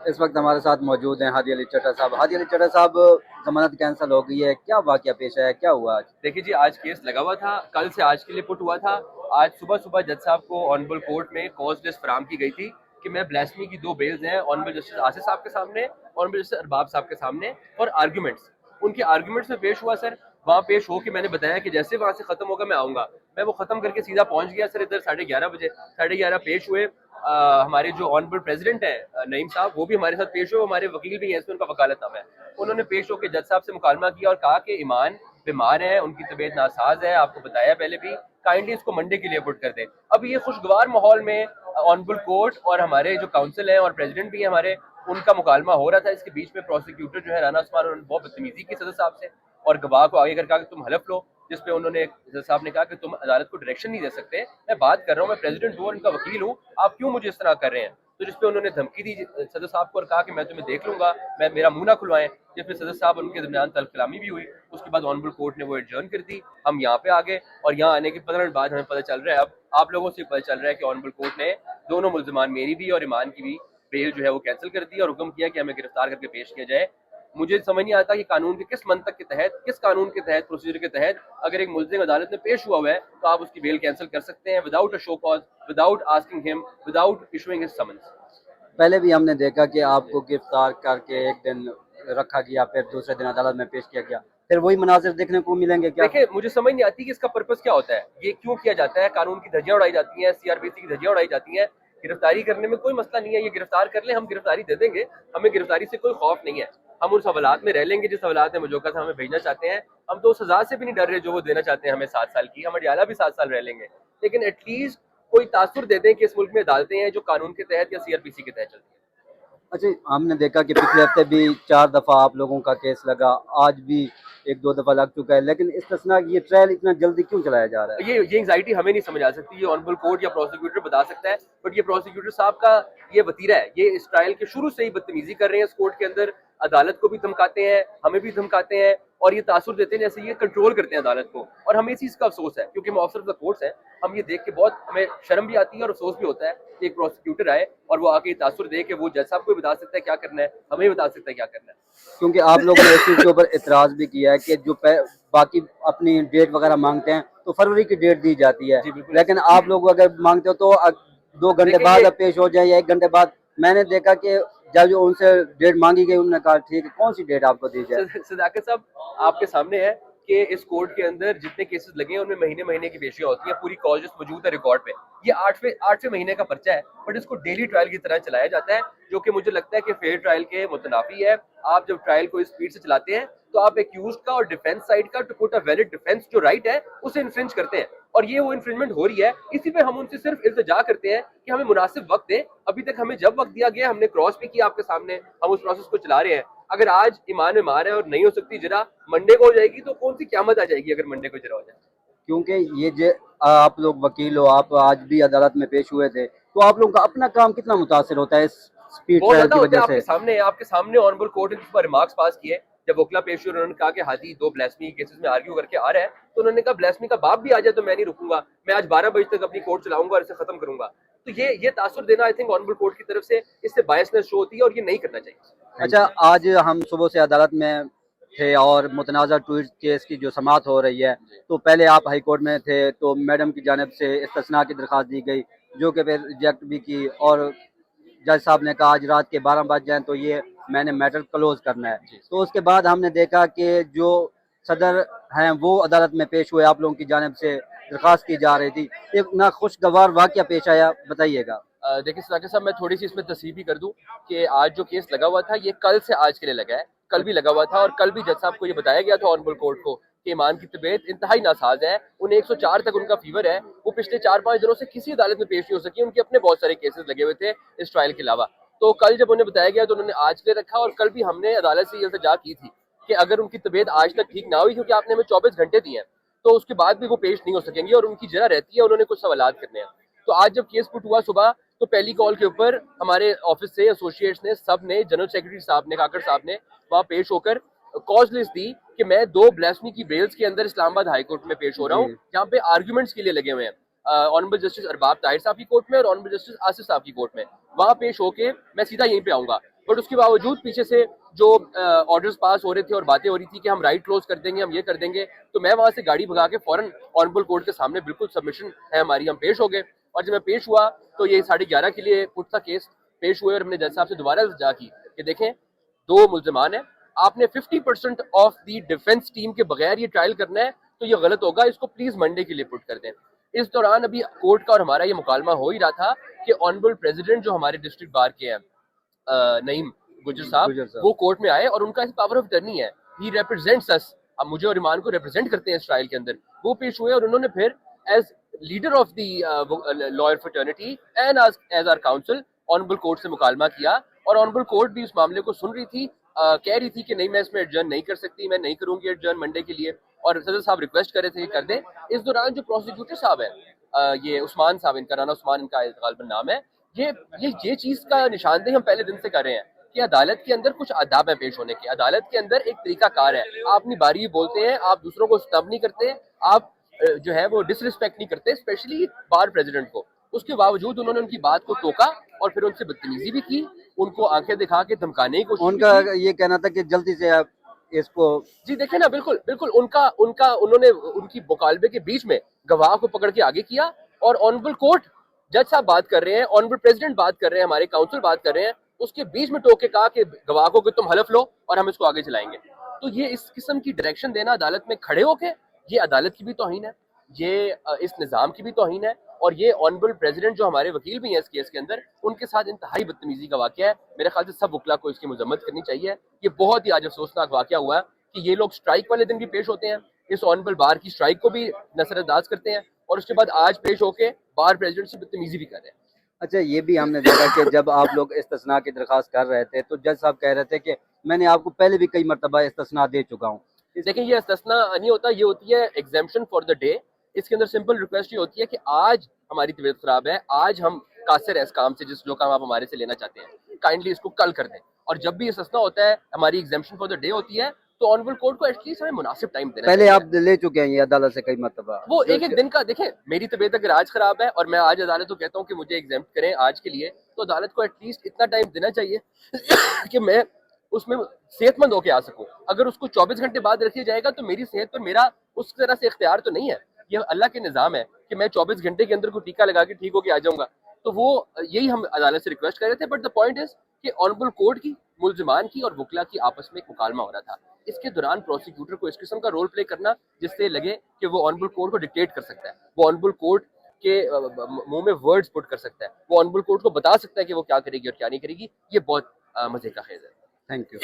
इस वक्त हमारे साथ मौजूद हैं हादी अली चड्ढा साहब। हादी अली चड्ढा साहब, जमानत कैंसिल हो गई है, क्या वाकया पेश आया, क्या हुआ आज? देखिए जी, आज केस लगा हुआ था, कल से आज के लिए पुट हुआ था। आज सुबह सुबह जज साहब को ऑनरेबल कोर्ट में कॉज लिस्ट फराहम की गई थी कि मैं ब्लैस्मी की दो बेल्स हैं ऑनरेबल जस्टिस आसिफ साहब के सामने, ऑनरेबल जस्टिस अरबाब साहब के सामने, और आर्ग्यूमेंट्स उनके आर्ग्यूमेंट्स में पेश हुआ सर। वहाँ पेश हो के मैंने बताया कि जैसे वहाँ से खत्म होगा मैं आऊँगा। मैं वो खत्म करके सीधा पहुँच गया सर इधर 11:30 बजे। 11:30 पेश हुए। हमारे जो ऑनरेबल प्रेसिडेंट है नईम साहब, वो भी हमारे साथ पेश हुए, वो हमारे वकील भी हैं, इसमें उनका वकालतनामा है। उन्होंने पेश होकर जज साहब से मुकालमा किया और कहा कि ईमान बीमार है, उनकी तबीयत नासाज है, आपको बताया पहले भी, काइंडली इसको मंडे के लिए पुट कर दें। अब ये खुशगवार माहौल में ऑनरेबल कोर्ट और हमारे जो काउंसिल हैं और प्रेसिडेंट भी हैं हमारे, उनका मुकालमा हो रहा था। इसके बीच में प्रोसिक्यूटर जो है राना उस्मान, उन्होंने बहुत बदतमीजी की सदर साहब से और गवाह को आगे कर कहा कि तुम हलफ लो, जिस पे उन्होंने सदर साहब ने कहा कि तुम अदालत को डायरेक्शन नहीं दे सकते, मैं बात कर रहा हूँ, मैं प्रेसिडेंट हूँ और उनका वकील हूँ, आप क्यों मुझे इस तरह कर रहे हैं। तो जिस पे उन्होंने धमकी दी सदर साहब को और कहा कि मैं तुम्हें देख लूंगा, मैं मेरा मुंह ना खुलवाएं। जिसमें सदर साहब उनके दरमियान तलब कलामी भी हुई। उसके बाद ऑनरेबल कोर्ट ने वो एडजर्न कर दी। हम यहाँ पे आ गए और यहाँ आने के 15 मिनट बाद हमें पता चल रहा है, अब आप लोगों से पता चल रहा है कि ऑनरेबल कोर्ट ने दोनों मुल्जिमान, मेरी भी और ईमान की भी बेल जो है वो कैंसिल कर दी और हुक्म किया कि हमें गिरफ्तार करके पेश किया जाए। मुझे समझ नहीं आता कि कानून के किस मंतक के तहत, किस कानून के तहत, प्रोसीजर के तहत अगर एक मुल्जिम अदालत में पेश हुआ है तो आप उसकी बेल कैंसिल कर सकते हैं without a show cause, without asking him, without issuing his summons. पहले भी हमने देखा कि आपको गिरफ्तार करके एक दिन रखा गया, फिर दूसरे दिन अदालत में पेश किया गया, फिर वही मनाजिर देखने को मिलेंगे क्या? देखिए, मुझे समझ नहीं आती कि इसका पर्पस क्या होता है, ये क्यों किया जाता है। कानून की धज्जियां उड़ाई जाती हैं, सीआरपीसी की धज्जियां उड़ाई जाती हैं। गिरफ्तारी करने में कोई मसला नहीं है, ये गिरफ्तार कर ले, हम गिरफ्तारी दे देंगे, हमें गिरफ्तारी से कोई खौफ नहीं है। हम उस हवालात में रह लेंगे जिस हवालात में मुजोका साहब हमें भेजना चाहते हैं। हम तो उस सजा से भी नहीं डर रहे जो वो देना चाहते हैं हमें 7 साल की, हम अडियाला भी 7 साल रह लेंगे, लेकिन एटलीस्ट कोई तासुर दे दें कि इस मुल्क में अदालतें हैं जो कानून के तहत या सीआरपीसी के तहत चलती हैं। अच्छा, हमने देखा कि पिछले हफ्ते भी 4 दफ़ा आप लोगों का केस लगा, आज भी 1-2 दफ़ा लग चुका है, लेकिन इसतस्ना ये ट्रायल इतना जल्दी क्यों चलाया जा रहा है? ये एंग्जाइटी हमें नहीं समझ आ सकती, ये ऑनरेबल कोर्ट या प्रोसिक्यूटर बता सकता है। बट ये प्रोसिक्यूटर साहब का ये वतीरा है, ये इस ट्रायल के शुरू से ही बदतमीजी कर रहे हैं इस कोर्ट के अंदर, अदालत को भी धमकाते हैं, हमें भी धमकाते हैं और ये तासुर देते हैं जैसे ये कंट्रोल करते हैं अदालत को। और हमें इस चीज़ का अफसोस है क्योंकि हम ऑफिसर ऑफ द कोर्ट्स हैं, हम ये देख के बहुत हमें शर्म भी आती है और अफसोस भी होता है कि एक प्रोसिक्यूटर आए और वो आके तासुर दे के वो जज साहब को भी बता सकता है क्या करना है, हमें भी बता सकता है क्या करना है। क्योंकि आप लोगों ने इस चीज़ के ऊपर इतराज़ भी किया है कि जो बाकी अपनी डेट वगैरह मांगते हैं तो फरवरी की डेट दी जाती है, जी बिल्कुल। लेकिन आप लोग अगर मांगते हो तो 2 घंटे देखिए बाद ये अब पेश हो जाए या 1 घंटे बाद। मैंने देखा कि जब जो उनसे डेट मांगी गई उन्होंने कहा ठीक है, कौन सी डेट आपको दी जाए? सदाकत साहब, आपके सामने है कि इस कोर्ट के अंदर जितने केसेस लगे हैं उनमें महीने महीने की पेशियां होती हैं, पूरी कॉजेस मौजूद है रिकॉर्ड पे। ये आठवें महीने का पर्चा है, बट इसको डेली ट्रायल की तरह चलाया जाता है, जो कि मुझे लगता है कि फेयर ट्रायल के मुतनाफी है। आप जब ट्रायल को इस स्पीड से चलाते हैं तो आप एक्यूज का और डिफेंस साइड का to put a valid defence जो राइट है उसे इन्फ्रिंज करते हैं, और ये वो इन्फ्रिंजमेंट हो रही है। इसी पे हम उनसे सिर्फ इल्तिजा करते हैं कि हमें मुनासिब वक्त दें। अभी तक हमें जब वक्त दिया गया हमने क्रॉस भी किया आपके सामने, हम उस प्रोसेस को चला रहे हैं। अगर आज ईमान में मार है और नहीं हो सकती जरा, मंडे को हो जाएगी तो कौन सी क्यामत आ जाएगी अगर मंडे को जरा हो जाए। क्योंकि ये जो आप लोग वकील हो, आप आज भी अदालत में पेश हुए थे, तो आप लोगों का अपना काम कितना मुतासिर होता है इस स्पीड बहुत ट्रायल ज्यादा की होता वजह है, से? आपके सामने ऑनरेबल कोर्ट ने इस पर रिमार्क्स पास किए। जब वकला पेश हुए उन्होंने कहा कि हादी दो ब्लास्मी केसेस में आर्ग्यू करके आ रहा है, तो उन्होंने कहा ब्लास्मी का बाप भी आ जाए तो मैं नहीं रुकूंगा, मैं आज 12 बजे तक अपनी कोर्ट चलाऊंगा और इसे खत्म करूंगा। तो ये तासुर देना आई थिंक ऑनरेबल कोर्ट की तरफ से, इससे बायसनेस शो होती है और ये नहीं करना चाहिए। अच्छा, आज हम सुबह से अदालत में थे और मुतनाज़ा ट्वीट केस की जो समाअत हो रही है, तो पहले आप हाई कोर्ट में थे तो मैडम की जानिब से इस्तिस्ना की दरख्वास्त दी गई, जो कि फिर रिजेक्ट भी की, और जज साहब ने कहा आज रात के 12 बज जाएं तो ये मैंने मैटर क्लोज करना है। तो उसके बाद हमने देखा कि जो सदर हैं वो अदालत में पेश हुए, आप लोगों की जानिब से दरख्वास्त की जा रही थी, एक नाखुशगवार वाक़या पेश आया, बताइएगा। देखिए सदाकत साहब, मैं थोड़ी सी इसमें तस्वीर भी कर दूं कि आज जो केस लगा हुआ था ये कल से आज के लिए लगा है। कल भी लगा हुआ था और कल भी जज साहब को ये बताया गया था ऑनरेबल कोर्ट को कि ईमान की तबीयत इंतहाई नासाज है, उन्हें 104 तक उनका फीवर है, वो पिछले 4-5 दिनों से किसी अदालत में पेश नहीं हो सकी, उनके अपने बहुत सारे केसेस लगे हुए थे इस ट्रायल के अलावा। तो कल जब उन्हें बताया गया तो उन्होंने आज के लिए रखा, और कल भी हमने अदालत से ये इल्तिजा की थी कि अगर उनकी तबीयत आज तक ठीक ना हुई, क्योंकि आपने हमें 24 घंटे दिए हैं, तो उसके बाद भी वो पेश नहीं हो सकेंगे और उनकी जरा रहती है, उन्होंने कुछ सवालात करने हैं। तो आज जब केस पुट हुआ सुबह, तो पहली कॉल के ऊपर हमारे ऑफिस से एसोसिएट्स ने, सब ने, जनरल सेक्रेटरी साहब ने, काकड़ साहब ने वहाँ पेश होकर कॉज लिस्ट दी कि मैं 2 ब्लास्मी की बेल्स के अंदर इस्लामाबाद हाई कोर्ट में पेश हो रहा हूँ, जहाँ पे आर्ग्यूमेंट्स के लिए लगे हुए हैं ऑनरेबल जस्टिस अरबाब ताहिर साहब की कोर्ट में और ऑनरेबल जस्टिस आसिफ साहब की कोर्ट में। वहाँ पेश होके मैं सीधा यहीं पे आऊंगा। बट उसके बावजूद पीछे से जो ऑर्डर्स पास हो रहे थे और बातें हो रही थी कि हम राइट क्लोज कर देंगे, हम ये कर देंगे, तो मैं वहां से गाड़ी भगा के फौरन ऑनरेबल कोर्ट के सामने बिल्कुल सबमिशन है हमारी, हम पेश हो गए। और जब मैं पेश हुआ तो ये 11:30 के लिए पुट का केस पेश हुए और हमने जज साहब से दोबारा जा की कि देखें 2 मुल्जिमान हैं, आपने 50% ऑफ दी डिफेंस टीम के बगैर ये ट्रायल करना है तो ये गलत होगा, इसको प्लीज मंडे के लिए पुट कर दें। इस दौरान अभी कोर्ट का और हमारा ये मुकालमा हो ही रहा था कि ऑनरेबल प्रेसिडेंट जो हमारे डिस्ट्रिक्ट बार के हैं नईम गुजर साहब, वो कोर्ट में आए और उनका पावर ऑफ अटर्नी है, ही रिप्रेजेंट्स अस, अब मुझे और ईमान को रिप्रेजेंट करते हैं इस ट्रायल के अंदर। वो पेश हुए और उन्होंने फिर as leader of the lawyer fraternity and as our counsel honourable court से मुकालमा किया और ऑनरेबल कोर्ट भी उस मामले को सुन रही थी, कह रही थी कि नहीं मैं इसमें एडजर्न नहीं कर सकती, मैं नहीं करूंगी एडजर्न मंडे के लिए, और सदर साहब रिक्वेस्ट कर रहे थे कि कर दें। इस दौरान जो प्रोसिक्यूटर साहब है ये उस्मान साहब, इनका राना उस्मान इनका गालिबन नाम है, ये चीज का निशानदेही हम पहले दिन से कर रहे हैं कि अदालत के अंदर कुछ आदाब है पेश होने के, अदालत के अंदर एक तरीका कार है, आप अपनी बारी बोलते हैं, आप दूसरों को स्टब नहीं करते, आप जो है वो डिसरिस्पेक्ट नहीं करते, स्पेशली बार प्रेसिडेंट को। उसके बावजूद उन्होंने उनकी बात को टोका और फिर उनसे बदतमीजी भी की, उनको आंखें दिखा के धमकाने की कोशिश उनका की। ये कहना था कि जल्दी से आप इसको जी देखे ना, बिल्कुल बिल्कुल उन्होंने उनकी मुकालबे के बीच में गवाह को पकड़ के आगे किया और ऑनरेबल कोर्ट जज साहब बात कर रहे हैं, ऑनरेबल प्रेसिडेंट बात कर रहे हैं, हमारे काउंसिल बात कर रहे हैं, उसके बीच में टोक के कहा कि गवाह को कि तुम हलफ लो और हम इसको आगे चलाएंगे। तो ये इस किस्म की डायरेक्शन देना अदालत में खड़े होके, ये अदालत की भी तौहीन है, ये इस निज़ाम की भी तौहीन है, और ये ऑनरेबल प्रेसिडेंट जो हमारे वकील भी हैं इस केस के अंदर, उनके साथ इंतहाई बदतमीजी का वाक़या है। मेरे ख्याल से सब वकला को इसकी मजम्मत करनी चाहिए। ये बहुत ही आज अफसोसनाक वाक़या हुआ है कि ये लोग स्ट्राइक वाले दिन भी पेश होते हैं, इस ऑनरेबल बार की स्ट्राइक को भी नजरअंदाज करते हैं और उसके बाद आज पेश होके बार प्रेसिडेंट से बदतमीजी भी कर रहे हैं। अच्छा, ये भी हमने देखा कि जब आप लोग इस्तिस्ना की दरख्वास्त कर रहे थे तो जज साहब कह रहे थे कि मैंने आपको पहले भी कई मरतबा इस्तिस्ना दे चुका हूँ। देखिए ये इस्तिस्ना नहीं होता, ये होती है एग्जेम्पशन फॉर द डे। इसके अंदर सिंपल रिक्वेस्ट ये होती है कि आज हमारी तबीयत खराब है, आज हम कासिर है इस काम से, जो काम आप हमारे से लेना चाहते हैं, काइंडली इसको कल कर दें। और जब भी इस्तिस्ना होता है, हमारी एग्जेम्पशन फॉर द डे होती है, तो ऑनरेबल कोर्ट को एटलीस्ट हमें मुनासिब टाइम देना पहले चाहिए। आप ले चुके हैं ये अदालत से कई मरतबा। वो एक एक दिन का देखें, मेरी तबीयत अगर आज खराब है और मैं आज अदालत को कहता हूँ कि मुझे एग्जाम करें आज के लिए, तो अदालत को एटलीस्ट इतना टाइम देना चाहिए कि मैं उसमें सेहतमंद होके आ सकूं। अगर उसको 24 घंटे बाद रखिया जाएगा तो मेरी सेहत पर मेरा उस तरह से इख्तियार तो नहीं है। ये अल्लाह के निज़ाम है कि मैं 24 घंटे के अंदर कोई टीका लगा के ठीक होके आ जाऊंगा। तो वो यही हम अदालत से रिक्वेस्ट कर रहे थे। बट द पॉइंट इज कि ऑनरेबल कोर्ट की, मुल्जिमान की और वकला की आपस में एक मुकालमा हो रहा था। इसके दौरान प्रोसिक्यूटर को इस किस्म का रोल प्ले करना जिससे लगे कि वो ऑनरेबल कोर्ट को डिक्टेट कर सकता है, वो ऑनरेबल कोर्ट के मुंह में वर्ड्स पुट कर सकता है, वो ऑनरेबल कोर्ट को बता सकता है कि वो क्या करेगी और क्या नहीं करेगी, ये बहुत मजे का खेल है। Thank you.